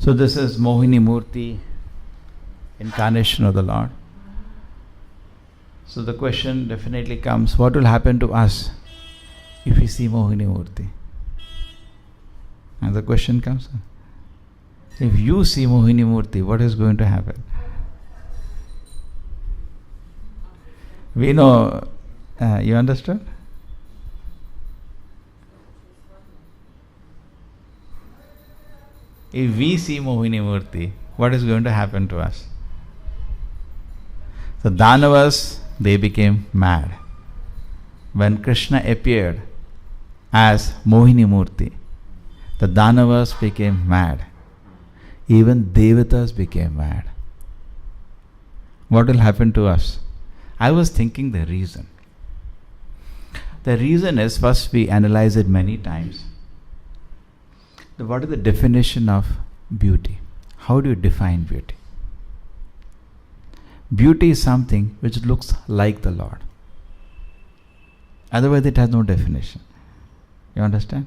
So this is Mohini Murti, incarnation of the Lord. So the question definitely comes, what will happen to us if we see Mohini Murti? And the question comes, if you see Mohini Murti, what is going to happen? We know, you understood? If we see Mohini Murti, what is going to happen to us? The Danavas, they became mad. When Krishna appeared as Mohini Murti, the Danavas became mad. Even Devatas became mad. What will happen to us? I was thinking the reason. The reason is, first we analyze it many times. What is the definition of beauty? How do you define beauty? Beauty is something which looks like the Lord. Otherwise it has no definition. You understand?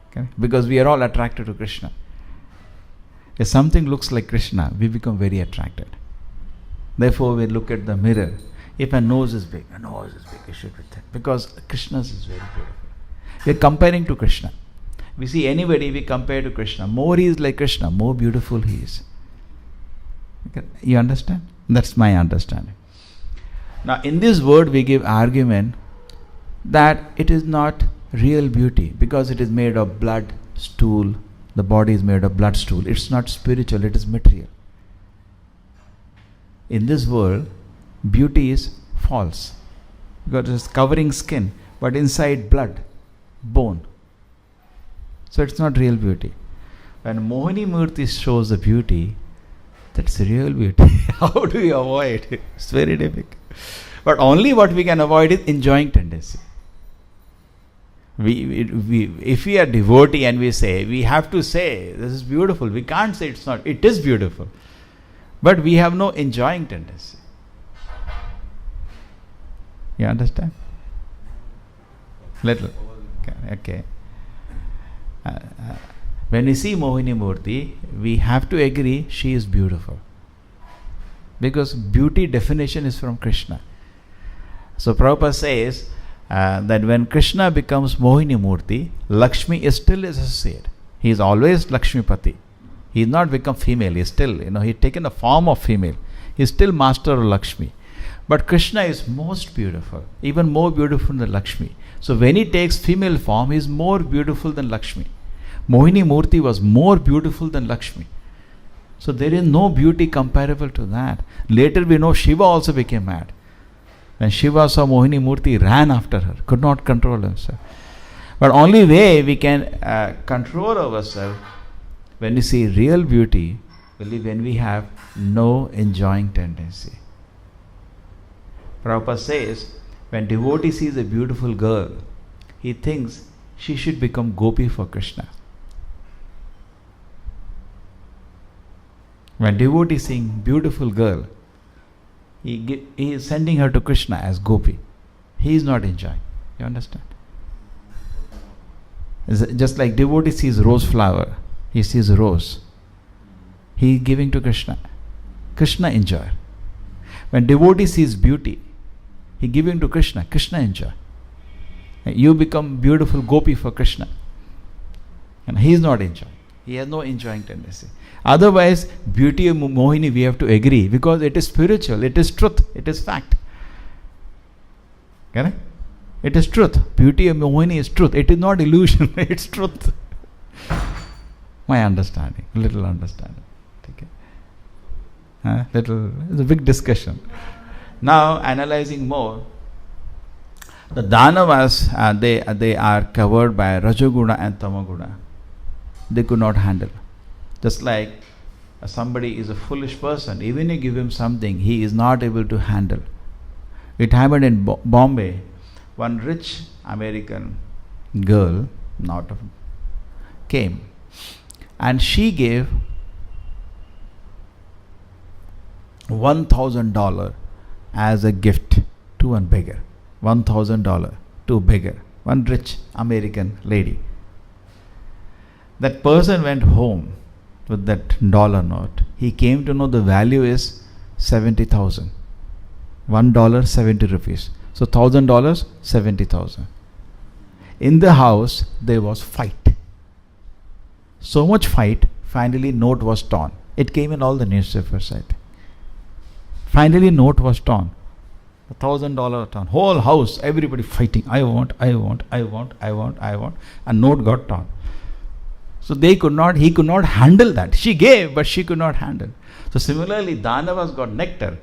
Okay? Because we are all attracted to Krishna. If something looks like Krishna, we become very attracted. Therefore we look at the mirror. If a nose is big, it should be thin. Because Krishna's is very beautiful. We are comparing to Krishna. We see anybody, we compare to Krishna. More he is like Krishna, more beautiful he is. Okay? You understand? That's my understanding. Now in this word we give argument that it is not real beauty because it is made of blood, stool. The body is made of blood, stool. It's not spiritual, it is material. In this world, beauty is false because it's covering skin, but inside blood, bone. So it's not real beauty. When Mohini Murti shows the beauty, that's real beauty. How do you avoid it? It's very difficult. But only what we can avoid is enjoying tendency. If we are devotee and we have to say, this is beautiful. We can't say it's not. It is beautiful. But we have no enjoying tendency. You understand? Little. Okay. When we see Mohini Murti, we have to agree she is beautiful. Because beauty definition is from Krishna. So Prabhupada says that when Krishna becomes Mohini Murti, Lakshmi is still associated. He is always Lakshmipati. He has not become female. He is still, he has taken the form of female. He is still master of Lakshmi. But Krishna is most beautiful, even more beautiful than Lakshmi. So when he takes female form, he is more beautiful than Lakshmi. Mohini Murti was more beautiful than Lakshmi. So there is no beauty comparable to that. Later we know Shiva also became mad. When Shiva saw Mohini Murti, ran after her, could not control himself. But only way we can control ourselves when we see real beauty, only when we have no enjoying tendency. Prabhupada says, when devotee sees a beautiful girl, he thinks she should become gopi for Krishna. When devotee seeing beautiful girl, he is sending her to Krishna as gopi. He is not enjoying. You understand? It's just like devotee sees rose flower, he sees a rose. He is giving to Krishna. Krishna enjoy. When devotee sees beauty, he giving to Krishna. Krishna enjoy. You become beautiful gopi for Krishna. And he is not enjoying. He has no enjoying tendency. Otherwise, beauty of Mohini we have to agree because it is spiritual, it is truth, it is fact. Correct? It is truth. Beauty of Mohini is truth. It is not illusion, it's truth. My understanding, little understanding. Okay. It's a big discussion. Now, analyzing more, the Danavas, they are covered by Rajoguna and Tamoguna. They could not handle. Just like somebody is a foolish person, even you give him something, he is not able to handle. It happened in Bombay. One rich American girl came and she gave $1,000 as a gift to one beggar. $1,000 to a beggar. One rich American lady. That person went home with that dollar note. He came to know the value is 70,000. $1, 70 rupees. So $1,000, 70,000. In the house, there was fight. So much fight, finally note was torn. It came in all the newspapers, I think. Finally note was torn. $1,000 torn. Whole house, everybody fighting. I want. And note got torn. So he could not handle that. She gave, but she could not handle. So similarly, Danavas got nectar,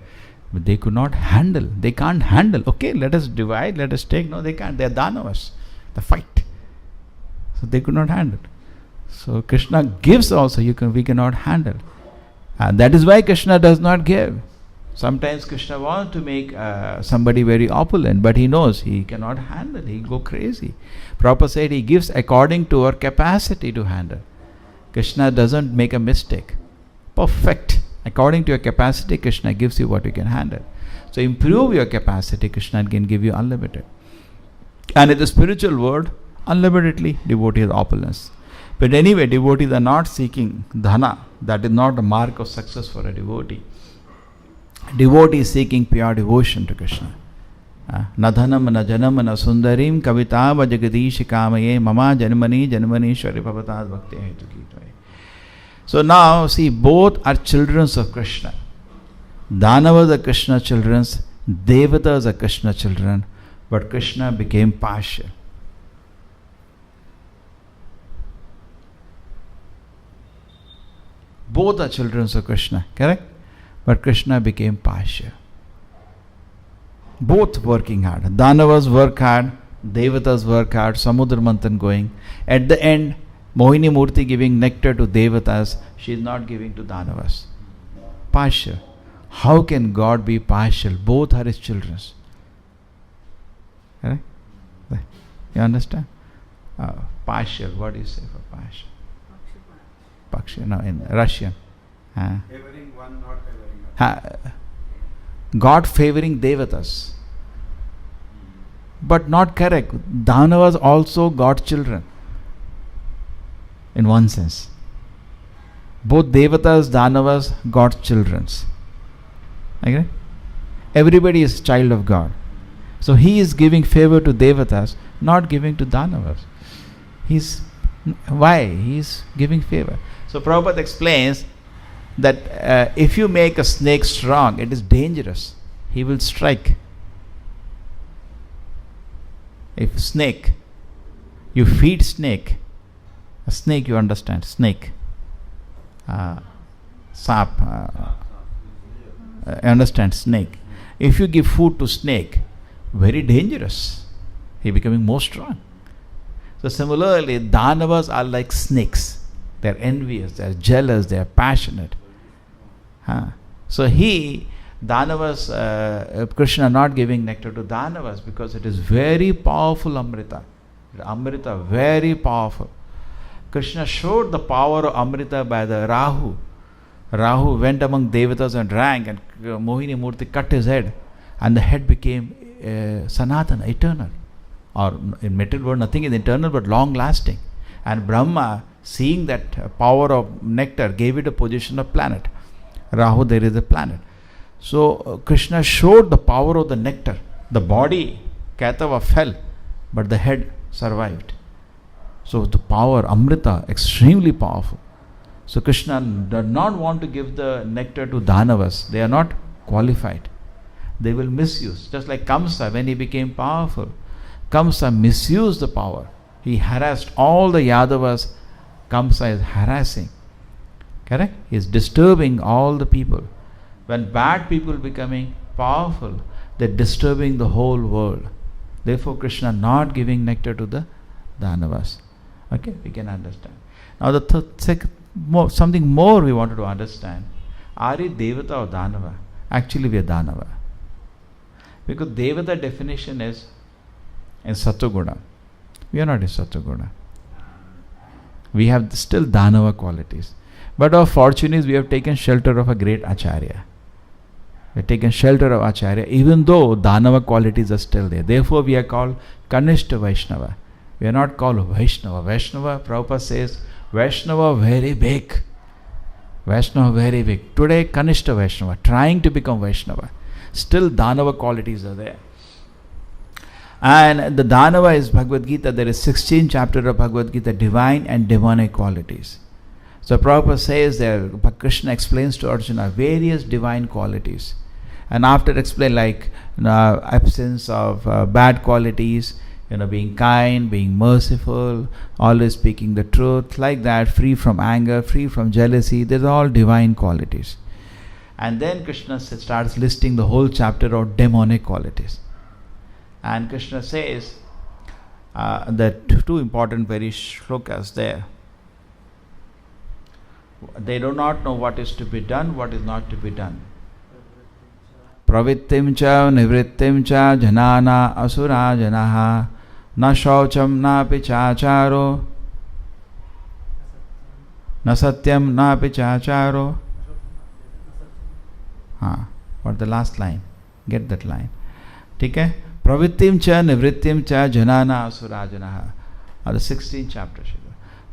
but they could not handle. They can't handle. Okay, let us divide, let us take. No, they can't. They are Danavas. The fight. So they could not handle. So Krishna gives also. We cannot handle. And that is why Krishna does not give. Sometimes Krishna wants to make somebody very opulent, but he knows he cannot handle. He'll go crazy. Prabhupada said he gives according to our capacity to handle. Krishna doesn't make a mistake. Perfect. According to your capacity, Krishna gives you what you can handle. So improve your capacity, Krishna can give you unlimited. And in the spiritual world, unlimitedly, devotee has opulence. But anyway, devotees are not seeking dhana. That is not a mark of success for a devotee. Devotee is seeking pure devotion to Krishna. Na dhanam na janam na sundarim kavitava jagadish kamaye mama janmani shwari bhavatad bhakti hetu kitvaye. So now see, both are children of Krishna. Danavas are Krishna children, Devatas are Krishna children, but Krishna became partial. Both are children of Krishna, correct? But Krishna became partial. Both working hard. Danavas work hard, Devatas work hard, Samudra Manthan going. At the end, Mohini Murti giving nectar to Devatas, she is not giving to Danavas. Partial. How can God be partial? Both are his children. Right? You understand? Partial. What do you say for partial? Pakshi. No, in Russian. Favoring one, not favoring other. God favoring Devatas. But not correct. Danavas also God's children. In one sense. Both Devatas, Danavas, God's children. Okay? Everybody is child of God. So he is giving favor to Devatas, not giving to Danavas. Why? He is giving favor. So Prabhupada explains that if you make a snake strong, it is dangerous. He will strike. If snake, you feed snake, a snake you understand, snake, sap, understand snake. If you give food to snake, very dangerous. He becoming more strong. So similarly, Danavas are like snakes. They are envious, they are jealous, they are passionate. So Danavas, Krishna not giving nectar to Danavas because it is very powerful Amrita. Amrita, very powerful. Krishna showed the power of Amrita by the Rahu. Rahu went among Devatas and drank, and Mohini Murti cut his head, and the head became Sanatana, eternal. Or in material world, nothing is eternal but long lasting. And Brahma, seeing that power of nectar, gave it a position of planet. Rahu, there is a planet. So Krishna showed the power of the nectar. The body, Kaitava, fell, but the head survived. So the power, Amrita, extremely powerful. So Krishna does not want to give the nectar to Danavas. They are not qualified. They will misuse. Just like Kamsa, when he became powerful, Kamsa misused the power. He harassed all the Yadavas. Kamsa is harassing. Correct? He is disturbing all the people. When bad people becoming powerful, they are disturbing the whole world. Therefore Krishna not giving nectar to the Danavas. Okay, we can understand. Now the something more we wanted to understand. Are we Devata or Danava? Actually we are Danava. Because Devata definition is in Sattva-guna. We are not in Sattva-guna. We have still Danava qualities. But our fortune is we have taken shelter of a great Acharya. We have taken shelter of Acharya even though Danava qualities are still there. Therefore we are called Kanishta Vaishnava. We are not called Vaishnava. Vaishnava, Prabhupada says, Vaishnava very big. Vaishnava very big. Today Kanishta Vaishnava, trying to become Vaishnava. Still Danava qualities are there. And the Danava is Bhagavad Gita. There is 16 chapter of Bhagavad Gita, divine and demonic qualities. So Prabhupada says there, Krishna explains to Arjuna various divine qualities. And after explain like absence of bad qualities, being kind, being merciful, always speaking the truth, like that, free from anger, free from jealousy, these are all divine qualities. And then Krishna starts listing the whole chapter of demonic qualities. And Krishna says that two important very shlokas there. They do not know what is to be done, what is not to be done. Pravittim cha nivrittim cha janana asura janaha na shaucham na pichacharo na satyam na pichacharo. What the last line? Get that line. Okay? Pravittim cha nivrittim cha janana asura janaha. The 16th chapter.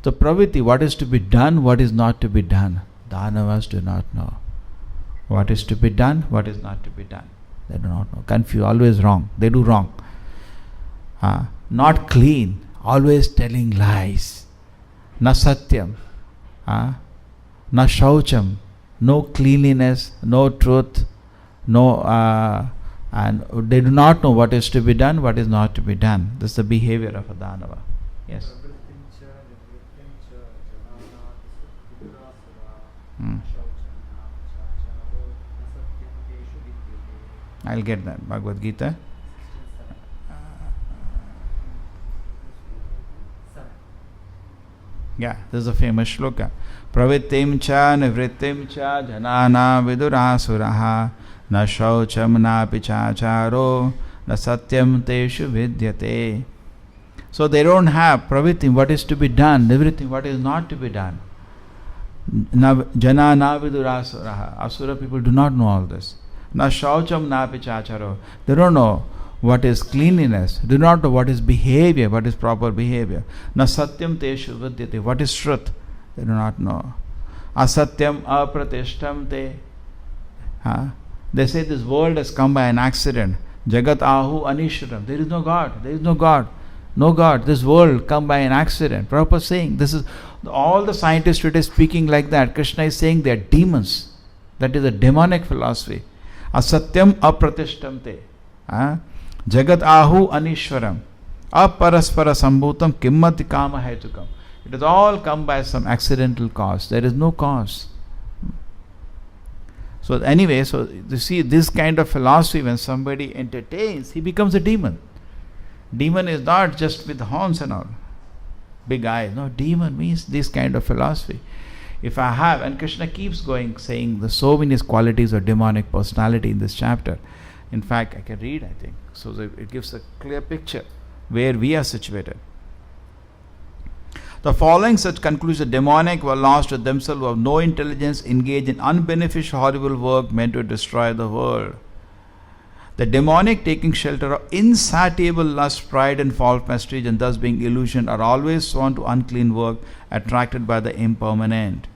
So pravritti, what is to be done, what is not to be done. Danavas do not know. What is to be done, what is not to be done. They do not know. Confused, always wrong. They do wrong. Not clean, always telling lies. Na satyam. Na shaucham. No cleanliness, no truth, no and they do not know what is to be done, what is not to be done. This is the behavior of a Danava. Yes. I'll get that. Bhagavad Gita. Yeah, this is a famous shloka. Pravittim cha nivrittim cha janana vidurasuraha na shaucham na pichacharo na satyam teshu vidyate. So they don't have pravittim, what is to be done, nivrittim, what is not to be done. Jana na vidurasuraha. Asura people do not know all this. Na shaucham na pichacharo. They don't know what is cleanliness. They do not know what is behavior, what is proper behavior. Na satyam teshu vidyate. What is truth? They do not know. Asatyam apratishtam te. They say this world has come by an accident. Jagat ahu anishram. There is no God. There is no God. No God. This world come by an accident. Prabhupada saying this is all the scientists today speaking like that. Krishna is saying they are demons. That is a demonic philosophy. Asatyam apratishtam te. Jagat ahu anishwaram. Aparaspara sambhutam kimmati kama hetukam. It has all come by some accidental cause. There is no cause. So anyway, so you see this kind of philosophy, when somebody entertains, he becomes a demon. Demon is not just with horns and all, big eyes. No, demon means this kind of philosophy. If I have, and Krishna keeps going saying the so many qualities of demonic personality in this chapter. In fact, I can read, I think. So it gives a clear picture where we are situated. The following such concludes the demonic were lost to themselves, who have no intelligence, engage in unbeneficial horrible work meant to destroy the world. The demonic, taking shelter of insatiable lust, pride and false prestige, and thus being illusioned, are always sworn to unclean work, attracted by the impermanent.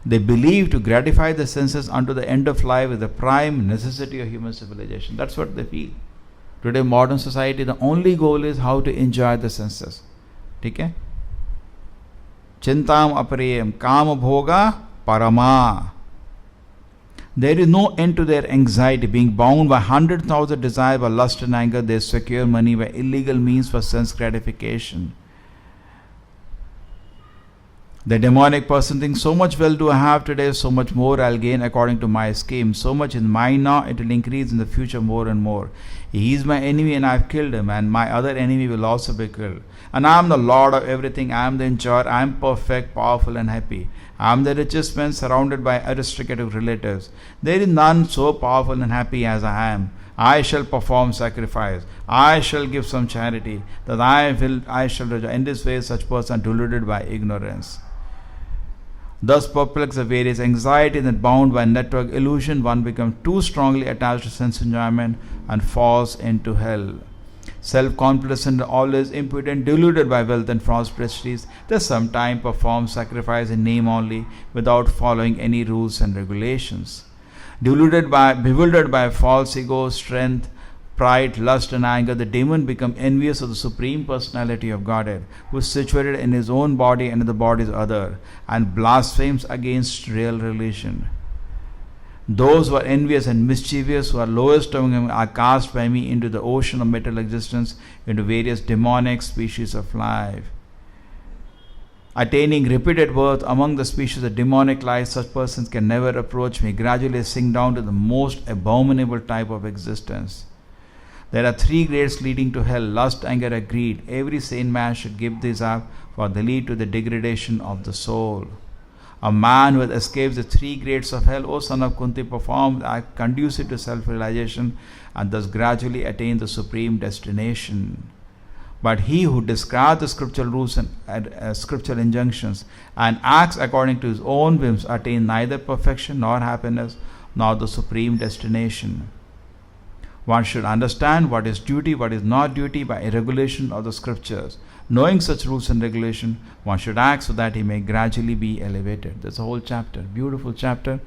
They believe to gratify the senses unto the end of life is the prime necessity of human civilization. That's what they feel. Today, modern society, the only goal is how to enjoy the senses. Okay? Chintam apareyam kama bhoga parama. There is no end to their anxiety. Being bound by 100,000 desires, by lust and anger, they secure money by illegal means for sense gratification. The demonic person thinks, so much wealth do I have today, so much more I'll gain according to my scheme. So much is mine now, it will increase in the future more and more. He is my enemy and I've killed him, and my other enemy will also be killed. And I am the Lord of everything, I am the enjoyer, I am perfect, powerful and happy. I am the richest man surrounded by aristocratic relatives. There is none so powerful and happy as I am. I shall perform sacrifice. I shall give some charity. That I shall rejoice. In this way, such person deluded by ignorance. Thus perplexed of various anxieties and bound by network illusion, one becomes too strongly attached to sense enjoyment and falls into hell. self-complacent, always impudent, deluded by wealth and false prestige, they sometimes perform sacrifice in name only, without following any rules and regulations. Bewildered by false ego, strength, pride, lust and anger, the demon become envious of the Supreme Personality of Godhead, who is situated in his own body and in the bodies of other, and blasphemes against real religion. Those who are envious and mischievous, who are lowest among them, are cast by me into the ocean of material existence, into various demonic species of life. Attaining repeated birth among the species of demonic life, such persons can never approach me, gradually sink down to the most abominable type of existence. There are 3 grades leading to hell: lust, anger, and greed. Every sane man should give these up, for they lead to the degradation of the soul. A man who escapes the 3 grades of hell, O son of Kunti, performs act conducive to self-realization, and thus gradually attain the supreme destination. But he who discards the scriptural rules and scriptural injunctions and acts according to his own whims attains neither perfection nor happiness nor the supreme destination. One should understand what is duty, what is not duty by a regulation of the scriptures. Knowing such rules and regulation, one should act so that he may gradually be elevated. That's a whole chapter, beautiful chapter.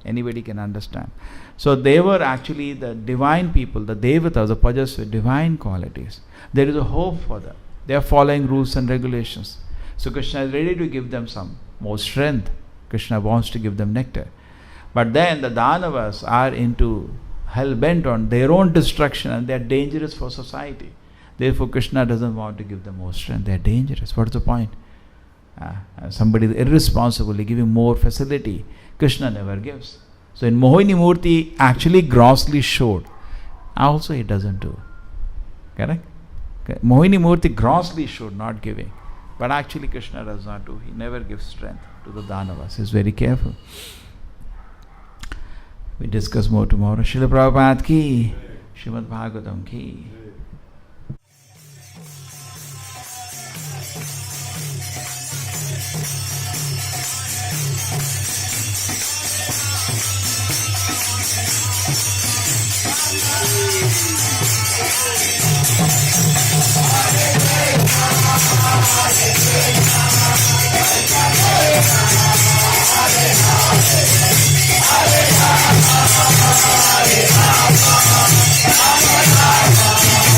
Anybody can understand. So they were actually the divine people, the Devatas, the Pajas with divine qualities. There is a hope for them. They are following rules and regulations. So Krishna is ready to give them some more strength. Krishna wants to give them nectar. But then the Danavas are into hell-bent on their own destruction, and they are dangerous for society. Therefore Krishna doesn't want to give them more strength. They are dangerous. What's the point? Somebody is irresponsibly giving more facility. Krishna never gives. So in Mohini Murti actually grossly showed. Also he doesn't do. Correct? Mohini Murti grossly showed not giving. But actually Krishna does not do. He never gives strength to the Danavas. He's very careful. We discuss more tomorrow. Srila Prabhupada ki, Srimad Bhagavatam ki. Hare Rama, Rama Rama, Rama Rama.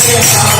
Hare